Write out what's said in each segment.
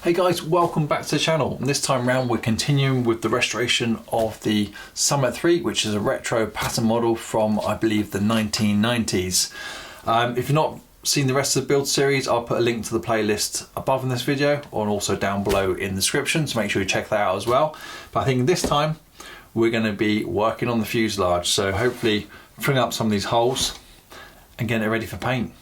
Hey guys, welcome back to the channel. And this time round we're continuing with the restoration of the Summit 3, which is a retro pattern model from, I believe, the 1990s. If you've not seen the rest of the build series, I'll put a link to the playlist above in this video and also down below in the description, so make sure you check that out as well. But I think this time we're going to be working on the fuselage, so hopefully filling up some of these holes and getting it ready for paint.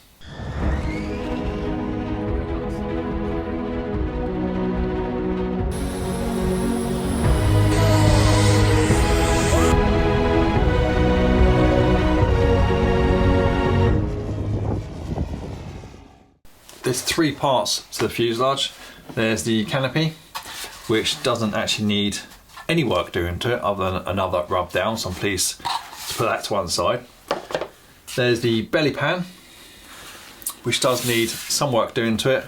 There's three parts to the fuselage. There's the canopy, which doesn't actually need any work doing to it other than another rub down, so I'm pleased to put that to one side. There's the belly pan, which does need some work doing to it.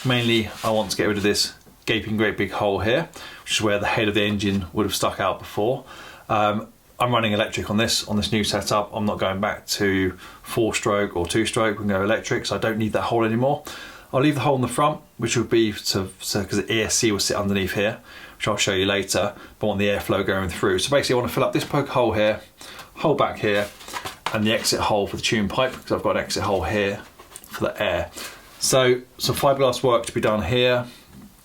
Mainly I want to get rid of this gaping great big hole here, which is where the head of the engine would have stuck out before. I'm running electric on this new setup. I'm not going back to 4-stroke or 2-stroke. We can go electric, so I don't need that hole anymore. I'll leave the hole in the front, which will be because the ESC will sit underneath here, which I'll show you later, but I want the airflow going through. So basically I want to fill up this poke hole here, hole back here, and the exit hole for the tune pipe, because I've got an exit hole here for the air. So some fiberglass work to be done here,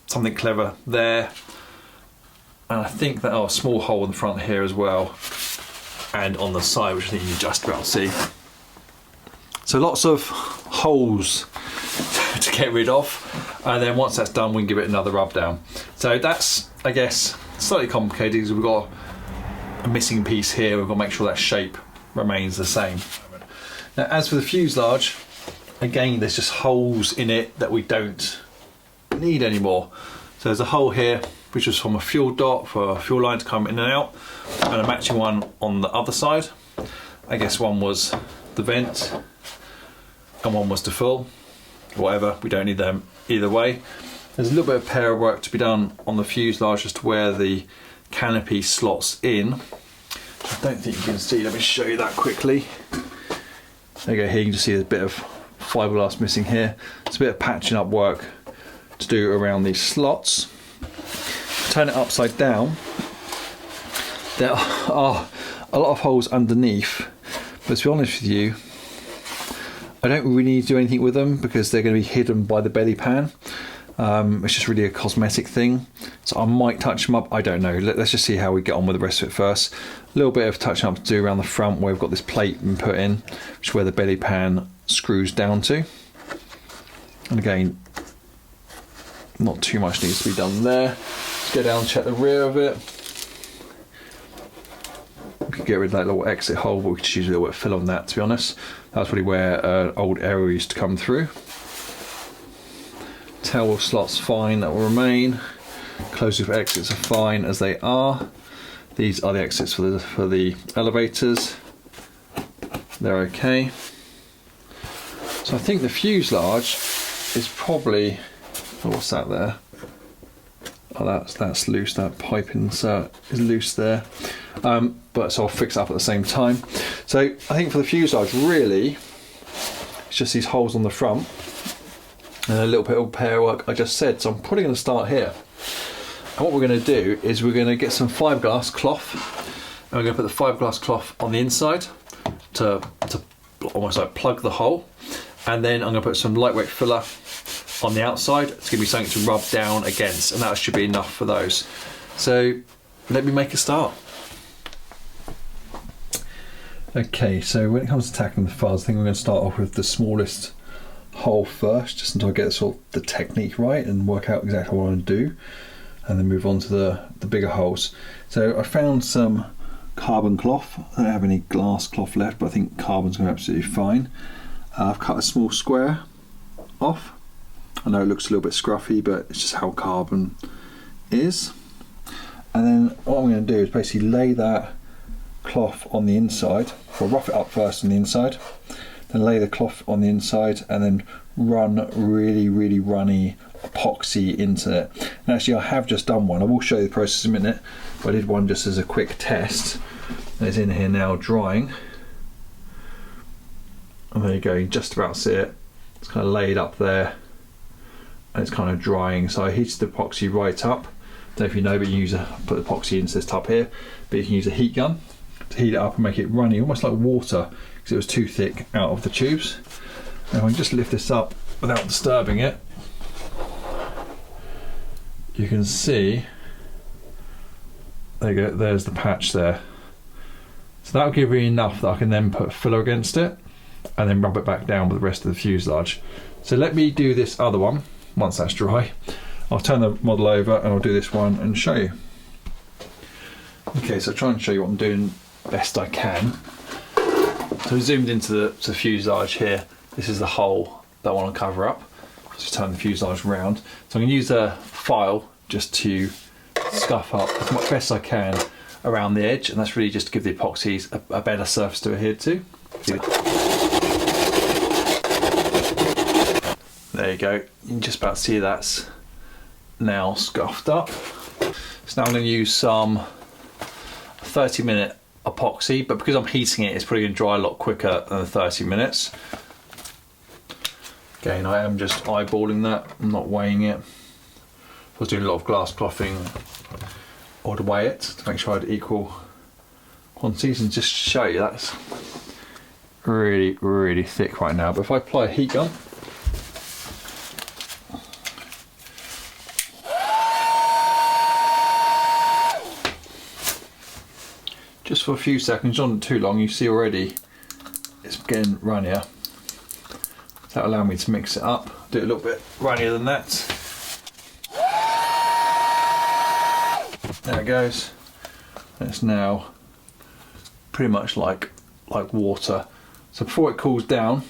something clever there, and I think that a small hole in the front here as well, and on the side, which I think you can just about see. So lots of holes to get rid of, and then once that's done we can give it another rub down. So that's, I guess, slightly complicated because we've got a missing piece here. We've got to make sure that shape remains the same. Now as for the fuselage, again there's just holes in it that we don't need anymore. So there's a hole here which was from a fuel dot for a fuel line to come in and out, and a matching one on the other side. I guess one was the vent and one was to fill. Whatever, we don't need them either way. There's a little bit of pair work to be done on the fuselage as to where the canopy slots in. I don't think you can see, let me show you that quickly. There you go, here you can just see there's a bit of fiberglass missing here. It's a bit of patching up work to do around these slots. Turn it upside down, there are a lot of holes underneath, but to be honest with you, I don't really need to do anything with them because they're going to be hidden by the belly pan. It's just really a cosmetic thing, so I might touch them up, I don't know. Let's just see how we get on with the rest of it first. A little bit of touching up to do around the front where we've got this plate been put in, which is where the belly pan screws down to. And again, not too much needs to be done there. Let's go down and check the rear of it. We could get rid of that little exit hole, but we could just use a little bit of fill on that, to be honest. That's probably where old aero used to come through. Tail slot's fine, that will remain. Closed loop exits are fine as they are. These are the exits for the elevators. They're okay. So I think the fuselage is probably, oh, what's that there? Oh, that's loose. That pipe insert is loose there. But so I'll fix it up at the same time. So I think for the fuselage, really, it's just these holes on the front and a little bit of pair work I just said. So I'm probably going to start here. And what we're going to do is we're going to get some fiberglass cloth, and we're going to put the fiberglass cloth on the inside to almost like plug the hole. And then I'm going to put some lightweight filler on the outside. It's going to be something to rub down against, and that should be enough for those. So let me make a start. Okay, so when it comes to tackling the fuzz, I think we're going to start off with the smallest hole first, just until I get sort of the technique right and work out exactly what I want to do, and then move on to the bigger holes. So I found some carbon cloth. I don't have any glass cloth left, but I think carbon's going to be absolutely fine. I've cut a small square off. I know it looks a little bit scruffy, but it's just how carbon is. And then what I'm going to do is basically lay that cloth on the inside, or rough it up first on the inside, then lay the cloth on the inside, and then run really runny epoxy into it. And actually I have just done one. I will show you the process in a minute, but I did one just as a quick test. And it's in here now drying. And there you go, you can just about see it. It's kind of laid up there and it's kind of drying. So I heated the epoxy right up. Don't know if you know, but you put the epoxy into this tub here, but you can use a heat gun to heat it up and make it runny, almost like water, because it was too thick out of the tubes. And if I can just lift this up without disturbing it, you can see, there you go, there's the patch there. So that'll give me enough that I can then put filler against it and then rub it back down with the rest of the fuselage. So let me do this other one once that's dry. I'll turn the model over and I'll do this one and show you. Okay, so I'll try and show you what I'm doing best I can. So we zoomed into the fuselage here. This is the hole that I want to cover up. Just turn the fuselage round. So I'm going to use a file just to scuff up as much best I can around the edge, and that's really just to give the epoxies a better surface to adhere to. There you go. You can just about see that's now scuffed up. So now I'm going to use some 30-minute epoxy, but because I'm heating it, it's probably going to dry a lot quicker than the 30 minutes. Again, I am just eyeballing that, I'm not weighing it. I was doing a lot of glass clothing, I would weigh it to make sure I had equal quantities, and just show you that's really, really thick right now. But if I apply a heat gun, just for a few seconds, not too long, you see already it's getting runnier. That'll allow me to mix it up, do it a little bit runnier than that. There it goes. It's now pretty much like water. So before it cools down,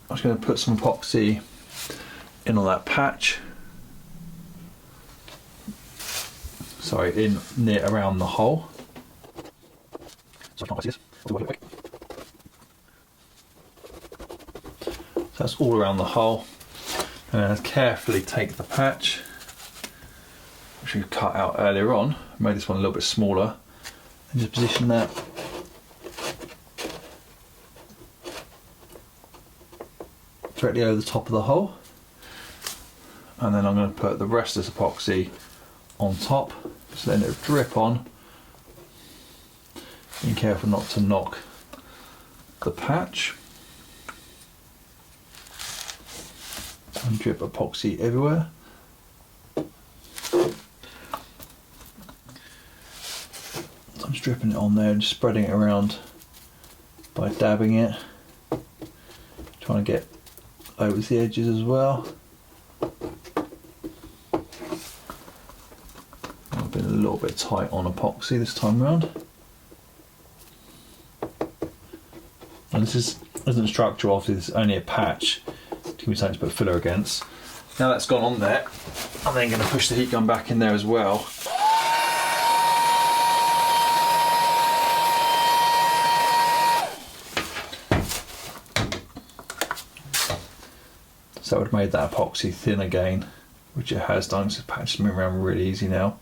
I'm just going to put some epoxy in on that patch. Sorry, in near around the hole. So that's all around the hole, and then I carefully take the patch, which we cut out earlier on, made this one a little bit smaller, and just position that directly over the top of the hole, and then I'm going to put the rest of this epoxy on top, just letting it drip on. Being careful not to knock the patch. And drip epoxy everywhere. So I'm just dripping it on there and just spreading it around by dabbing it. Trying to get over the edges as well. I've been a little bit tight on epoxy this time around. And this isn't structural, obviously this is only a patch to give me something to put filler against. Now that's gone on there, I'm then going to push the heat gun back in there as well. So it would have made that epoxy thin again, which it has done, so the patch is moving around really easy now.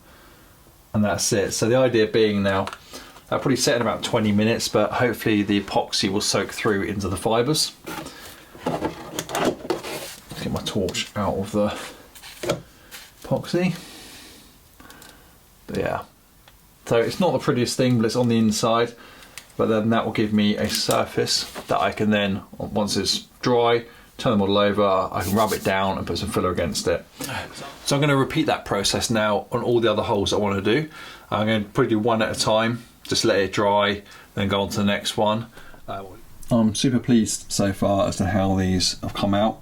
And that's it. So the idea being now, I'll probably set in about 20 minutes, but hopefully the epoxy will soak through into the fibres. Let's get my torch out of the epoxy. But yeah, so it's not the prettiest thing, but it's on the inside. But then that will give me a surface that I can then, once it's dry, turn the model over, I can rub it down and put some filler against it. So I'm going to repeat that process now on all the other holes I want to do. I'm going to probably do one at a time. Just let it dry, then go on to the next one. I'm super pleased so far as to how these have come out.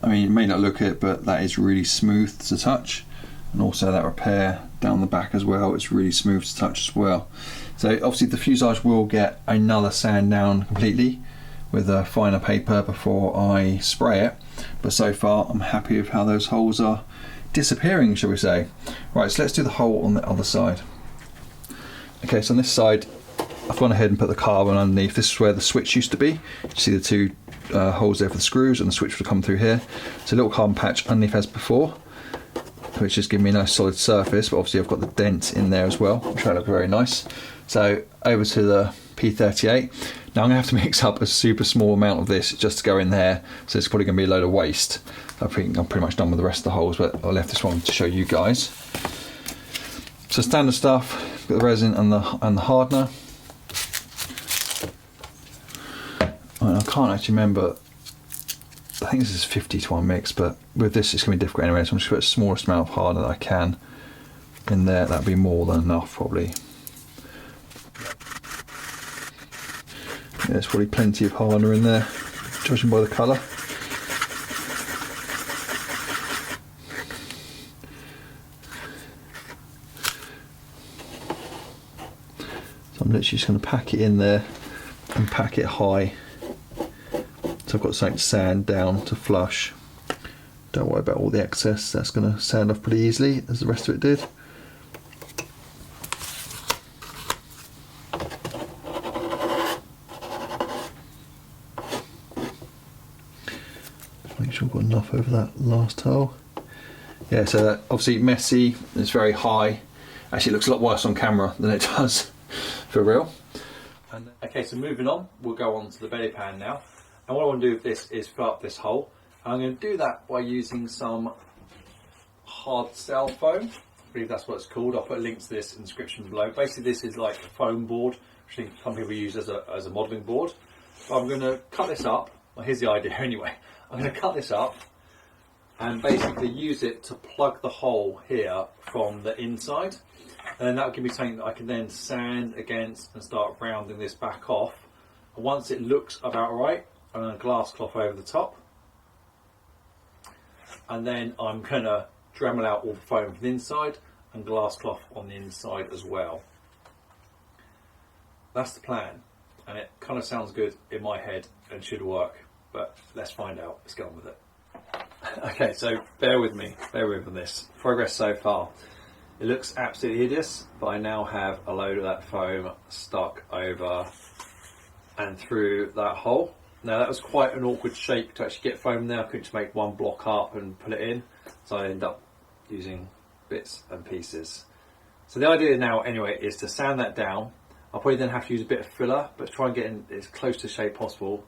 I mean, it may not look it, but that is really smooth to touch. And also that repair down the back as well, it's really smooth to touch as well. So obviously the fuselage will get another sand down completely with a finer paper before I spray it. But so far I'm happy with how those holes are disappearing, shall we say. Right, so let's do the hole on the other side. Okay, so on this side, I've gone ahead and put the carbon underneath. This is where the switch used to be. You see the two holes there for the screws, and the switch will come through here. So a little carbon patch underneath as before, which just gives me a nice solid surface, but obviously I've got the dent in there as well, which will look very nice. So over to the P38. Now I'm going to have to mix up a super small amount of this just to go in there, so it's probably going to be a load of waste. I think I'm pretty much done with the rest of the holes, but I left this one to show you guys. So standard stuff, got the resin and the hardener. I can't actually remember, I think this is 50-1 mix, but with this it's going to be difficult anyway, so I'm just going to put the smallest amount of hardener that I can in there. That'd be more than enough probably. Yeah, there's probably plenty of hardener in there, judging by the colour. So I'm literally just going to pack it in there and pack it high. So I've got something to sand down to flush. Don't worry about all the excess, that's going to sand off pretty easily as the rest of it did. Make sure I've got enough over that last hole. Yeah, so obviously messy, it's very high. Actually it looks a lot worse on camera than it does for real. Okay, so moving on, we'll go on to the belly pan now. And what I want to do with this is fill up this hole. And I'm going to do that by using some hard cell foam. I believe that's what it's called. I'll put a link to this in the description below. Basically this is like a foam board, which I think some people use as a modelling board. But I'm going to cut this up. Well, here's the idea anyway. I'm going to cut this up and basically use it to plug the hole here from the inside. And then that will give me something that I can then sand against and start rounding this back off. And once it looks about right, I'm going to glass cloth over the top. And then I'm going to Dremel out all the foam from the inside and glass cloth on the inside as well. That's the plan. And it kind of sounds good in my head and should work. But let's find out. Let's get on with it. Okay, so bear with me on this. Progress so far. It looks absolutely hideous, but I now have a load of that foam stuck over and through that hole. Now that was quite an awkward shape to actually get foam there. I couldn't just make one block up and put it in, so I ended up using bits and pieces. So the idea now anyway is to sand that down. I'll probably then have to use a bit of filler, but try and get in as close to shape possible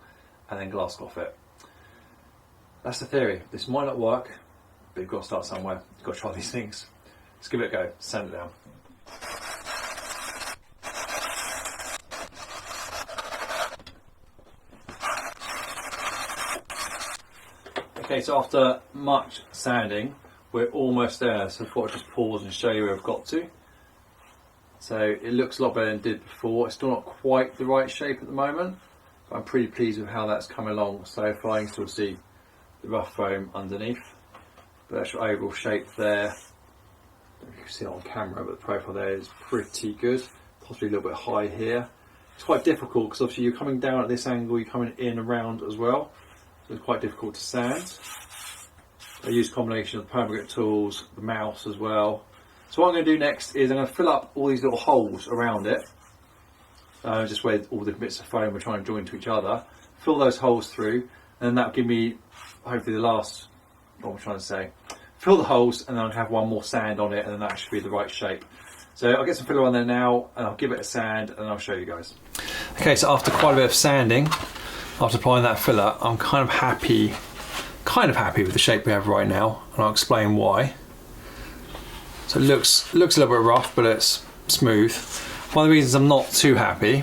and then glass cloth it. That's the theory. This might not work, but you've got to start somewhere. You've got to try these things. Let's give it a go, sand it down. Okay, so after much sanding, we're almost there. So I thought I'd just pause and show you where I've got to. So it looks a lot better than it did before. It's still not quite the right shape at the moment, but I'm pretty pleased with how that's come along so far. You can still see the rough foam underneath, but the actual overall shape there, I don't know if you can see it on camera, but the profile there is pretty good. Possibly a little bit high here. It's quite difficult because obviously you're coming down at this angle, you're coming in around as well. So it's quite difficult to sand. I use a combination of the permanent tools, the mouse as well. So what I'm going to do next is I'm going to fill up all these little holes around it, just where all the bits of foam are trying to join to each other. Fill those holes through, and then that'll give me hopefully the last, what am I trying to say? Fill the holes, and then I'll have one more sand on it, and then that should be the right shape. So I'll get some filler on there now, and I'll give it a sand, and I'll show you guys. Okay, so after quite a bit of sanding, after applying that filler, I'm kind of happy with the shape we have right now, and I'll explain why. So it looks a little bit rough, but it's smooth. One of the reasons I'm not too happy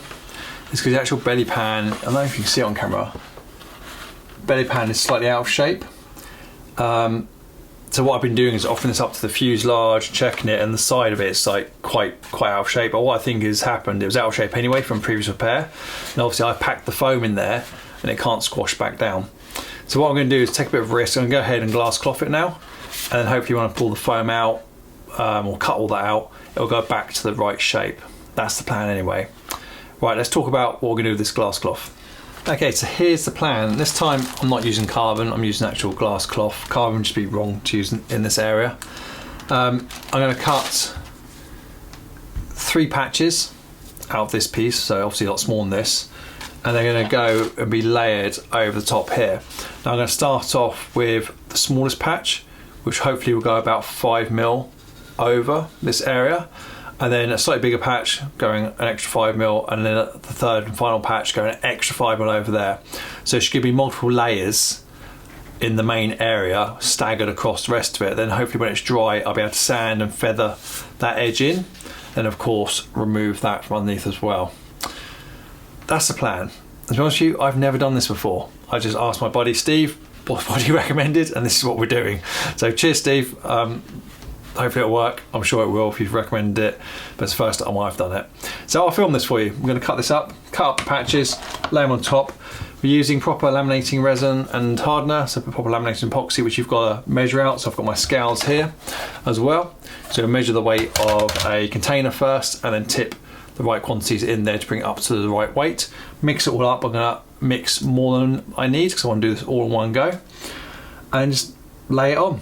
is because the actual belly pan, I don't know if you can see it on camera, belly pan is slightly out of shape. So what I've been doing is offering this up to the fuselage, checking it, and the side of it is like quite out of shape. But what I think has happened, it was out of shape anyway from previous repair, and obviously I packed the foam in there and it can't squash back down. So what I'm going to do is take a bit of risk. I'm going to go ahead and glass cloth it now, and then hopefully when I pull the foam out or cut all that out, it'll go back to the right shape. That's the plan anyway. Right, let's talk about what we're going to do with this glass cloth. Okay, so here's the plan. This time I'm not using carbon, I'm using actual glass cloth. Carbon would just be wrong to use in this area. I'm going to cut 3 patches out of this piece, so obviously a lot smaller than this, and they're going to go and be layered over the top here. Now I'm going to start off with the smallest patch, which hopefully will go about 5mm over this area, and then a slightly bigger patch going an extra 5mm, and then the third and final patch going an extra 5mm over there. So it should give me multiple layers in the main area staggered across the rest of it. Then hopefully when it's dry, I'll be able to sand and feather that edge in. Then of course remove that from underneath as well. That's the plan. To be honest with you, I've never done this before. I just asked my buddy Steve what he recommended, and this is what we're doing. So cheers, Steve. Hopefully it'll work. I'm sure it will if you've recommended it, but it's the first time I've done it. So I'll film this for you. I'm going to cut this up, cut up the patches, lay them on top. We're using proper laminating resin and hardener, so proper laminating epoxy, which you've got to measure out. So I've got my scales here as well. So measure the weight of a container first, and then tip the right quantities in there to bring it up to the right weight. Mix it all up. I'm going to mix more than I need because I want to do this all in one go, and just lay it on.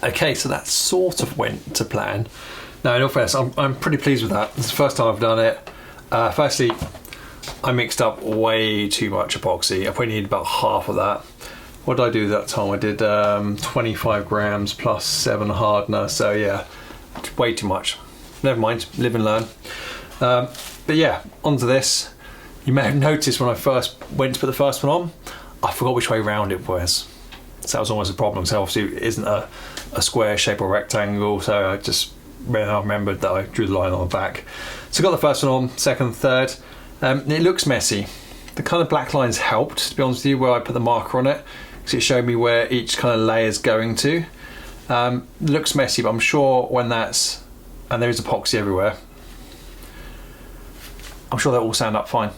Okay, so that sort of went to plan. Now, in all fairness, I'm pretty pleased with that. It's the first time I've done it. Firstly, I mixed up way too much epoxy. I probably need about half of that. What did I do that time? I did 25 grams plus 7 hardener. So yeah, way too much. Never mind, live and learn. But yeah, onto this. You may have noticed when I first went to put the first one on, I forgot which way round it was. So that was almost a problem. So obviously it isn't a square shape or rectangle. So I just remembered that I drew the line on the back. So I got the first one on, second, third. It looks messy. The kind of black lines helped, to be honest with you, where I put the marker on it, because it showed me where each kind of layer is going to. Looks messy, but I'm sure when that's, and there is epoxy everywhere, I'm sure they'll all stand up fine.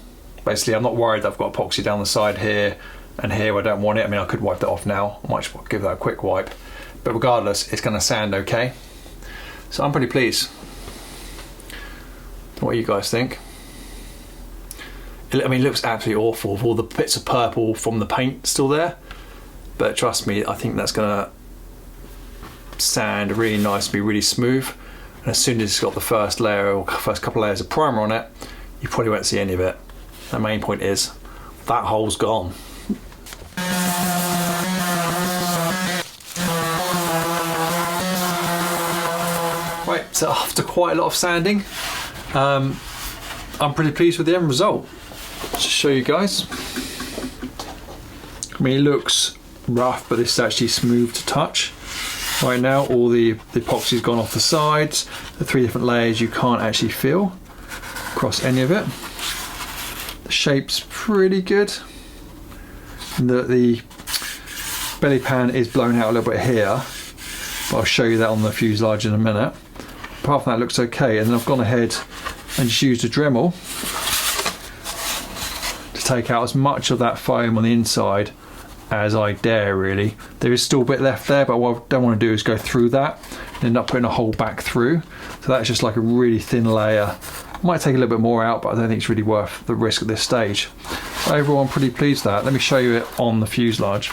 Basically, I'm not worried that I've got epoxy down the side here and here where I don't want it. I mean, I could wipe that off now. I might just give that a quick wipe. But regardless, it's going to sand okay. So I'm pretty pleased. What do you guys think? I mean, it looks absolutely awful with all the bits of purple from the paint still there. But trust me, I think that's going to sand really nice, be really smooth. And as soon as it's got the first layer or first couple of layers of primer on it, you probably won't see any of it. The main point is that hole's gone. Right, so after quite a lot of sanding, I'm pretty pleased with the end result. Just show you guys. I mean, it looks rough, but it's actually smooth to touch. Right now, all the epoxy's gone off the sides. The 3 different layers you can't actually feel across any of it. The shape's pretty good. The belly pan is blown out a little bit here, but I'll show you that on the fuselage in a minute. Apart from that, it looks okay. And then I've gone ahead and just used a Dremel to take out as much of that foam on the inside as I dare, really. There is still a bit left there, but what I don't want to do is go through that and end up putting a hole back through. So that's just like a really thin layer. Might take a little bit more out, but I don't think it's really worth the risk at this stage. But overall, I'm pretty pleased with that. Let me show you it on the fuselage.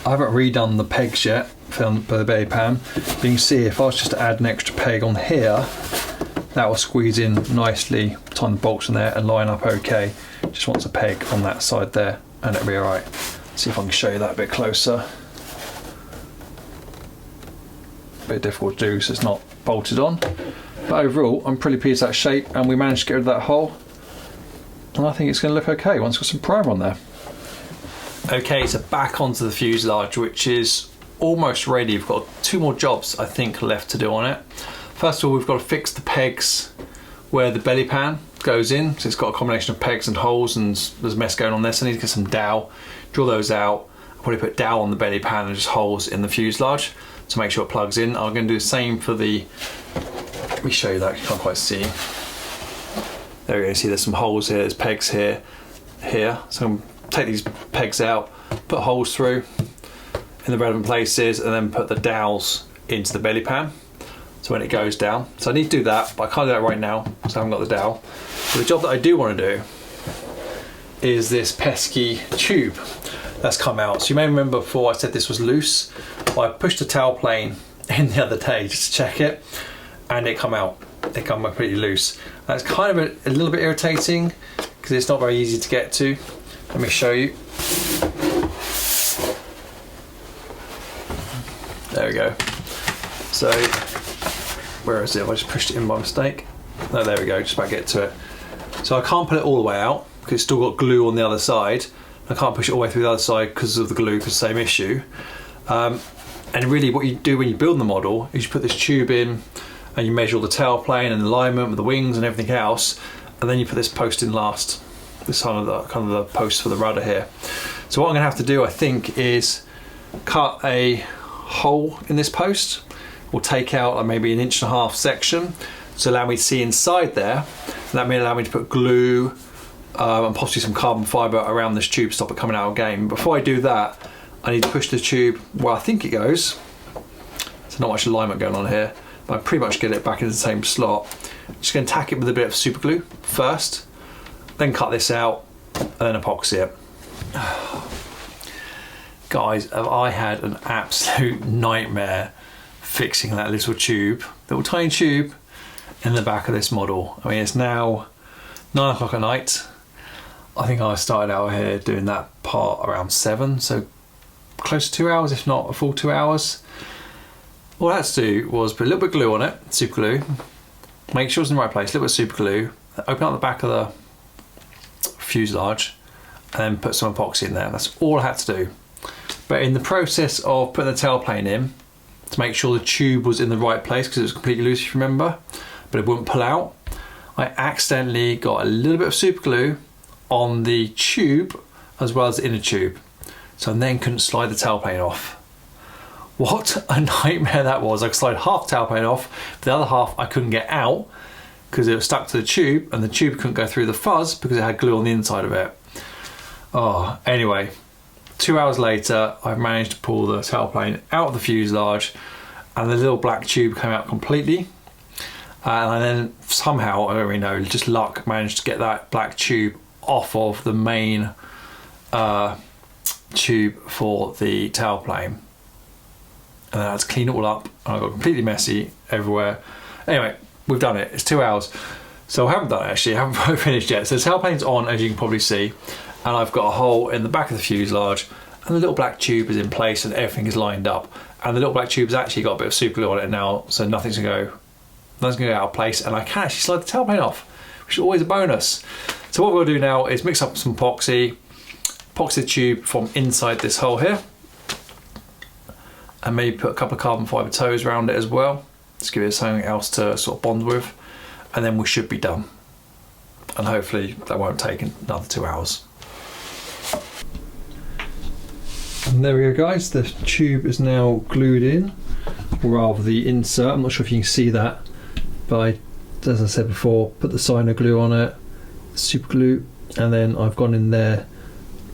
I haven't redone the pegs yet for the belly pan. But you can see if I was just to add an extra peg on here, that will squeeze in nicely, time the bolts in there and line up okay. Just wants a peg on that side there and it'll be alright. See if I can show you that a bit closer. A bit difficult to do so it's not bolted on. But overall, I'm pretty pleased with that shape, and we managed to get rid of that hole. And I think it's going to look okay once we've got some primer on there. Okay, so back onto the fuselage, which is almost ready. We've got 2 more jobs, I think, left to do on it. First of all, we've got to fix the pegs where the belly pan goes in. So it's got a combination of pegs and holes, and there's a mess going on there. So I need to get some dowel, drill those out. I'll probably put dowel on the belly pan and just holes in the fuselage to make sure it plugs in. I'm going to do the same for the... Let me show you that, you can't quite see. There we go, you see there's some holes here, there's pegs here. So I'm going to take these pegs out, put holes through in the relevant places, and then put the dowels into the belly pan. So when it goes down. So I need to do that, but I can't do that right now, because I haven't got the dowel. But the job that I do want to do is this pesky tube that's come out. So you may remember before I said this was loose. Well, I pushed the towel plane in the other day just to check it, and it come out. It come out pretty loose. That's kind of a little bit irritating because it's not very easy to get to. Let me show you. There we go. So, where is it? Have I just pushed it in by mistake? No, there we go, just about to get to it. So I can't put it all the way out because it's still got glue on the other side. I can't push it all the way through the other side because of the glue, because same issue. And really what you do when you build the model is you put this tube in and you measure all the tailplane and the alignment with the wings and everything else, and then you put this post in last. This kind of the post for the rudder here. So what I'm going to have to do, I think, is cut a hole in this post. We'll take out maybe 1.5 inch section to allow me to see inside there. And that may allow me to put glue and possibly some carbon fibre around this tube to stop it coming out of game. Before I do that, I need to push the tube where I think it goes. There's not much alignment going on here, but I pretty much get it back in the same slot. Just going to tack it with a bit of super glue first, then cut this out, and then epoxy it. Guys, have I had an absolute nightmare fixing that little tiny tube in the back of this model. I mean, it's now 9 o'clock at night. I think I started out here doing that part around 7, so close to 2 hours, if not a full 2 hours. All I had to do was put a little bit of glue on it, super glue, make sure it's in the right place, a little bit of super glue, open up the back of the fuselage, and then put some epoxy in there. That's all I had to do. But in the process of putting the tailplane in, to make sure the tube was in the right place, because it was completely loose if you remember, but it wouldn't pull out, I accidentally got a little bit of super glue on the tube as well as the inner tube. So I then couldn't slide the tailplane off. What a nightmare that was. I could slide half the tailplane off, but the other half I couldn't get out because it was stuck to the tube, and the tube couldn't go through the fuzz because it had glue on the inside of it. Oh, anyway, 2 hours later, I've managed to pull the tailplane out of the fuselage, and the little black tube came out completely. And then somehow, I don't really know, just luck, managed to get that black tube off of the main tube for the tailplane. And then I had to clean it all up, and I got completely messy everywhere. Anyway, we've done it. It's 2 hours. So I haven't done it actually, I haven't finished yet. So the tailplane's on, as you can probably see, and I've got a hole in the back of the fuselage, and the little black tube is in place and everything is lined up. And the little black tube's actually got a bit of super glue on it now, so nothing's gonna go out of place, and I can actually slide the tailplane off, which is always a bonus. So what we'll do now is mix up some epoxy the tube from inside this hole here, and maybe put a couple of carbon fibre toes around it as well, just give it something else to sort of bond with, and then we should be done. And hopefully that won't take another 2 hours. And there we go, guys, the tube is now glued in, or rather the insert. I'm not sure if you can see that, but I, as I said before, put the cyano glue on it, super glue, and then I've gone in there,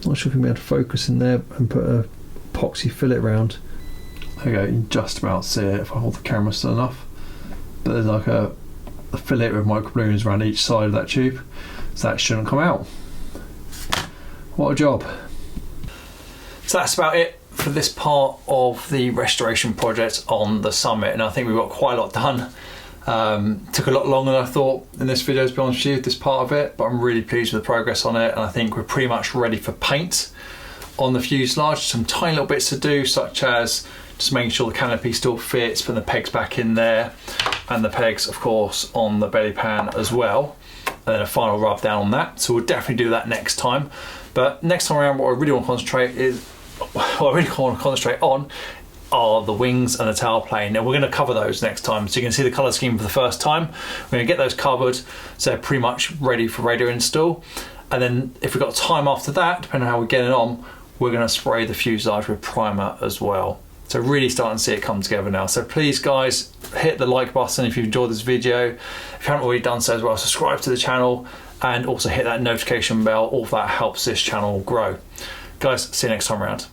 not sure if you'll be able to focus in there, and put a epoxy fillet around. There you go, you can just about see it if I hold the camera still enough. But there's like a fillet with micro balloons around each side of that tube, so that shouldn't come out. What a job. So that's about it for this part of the restoration project on the Summit, and I think we've got quite a lot done. Took a lot longer than I thought in this video, to be honest with you, this part of it, but I'm really pleased with the progress on it, and I think we're pretty much ready for paint on the fuselage. Some tiny little bits to do, such as just making sure the canopy still fits, putting the pegs back in there, and the pegs, of course, on the belly pan as well, and then a final rub down on that. So we'll definitely do that next time. But next time around, what I really want to concentrate on are the wings and the tail plane, and we're going to cover those next time, so you can see the colour scheme for the first time. We're going to get those covered, so they're pretty much ready for radio install, and then if we've got time after that, depending on how we're getting on, we're going to spray the fuselage with primer as well. So really starting to see it come together now. So please guys, hit the like button if you've enjoyed this video. If you haven't already done so as well, subscribe to the channel and also hit that notification bell. All of that helps this channel grow. Guys, see you next time around.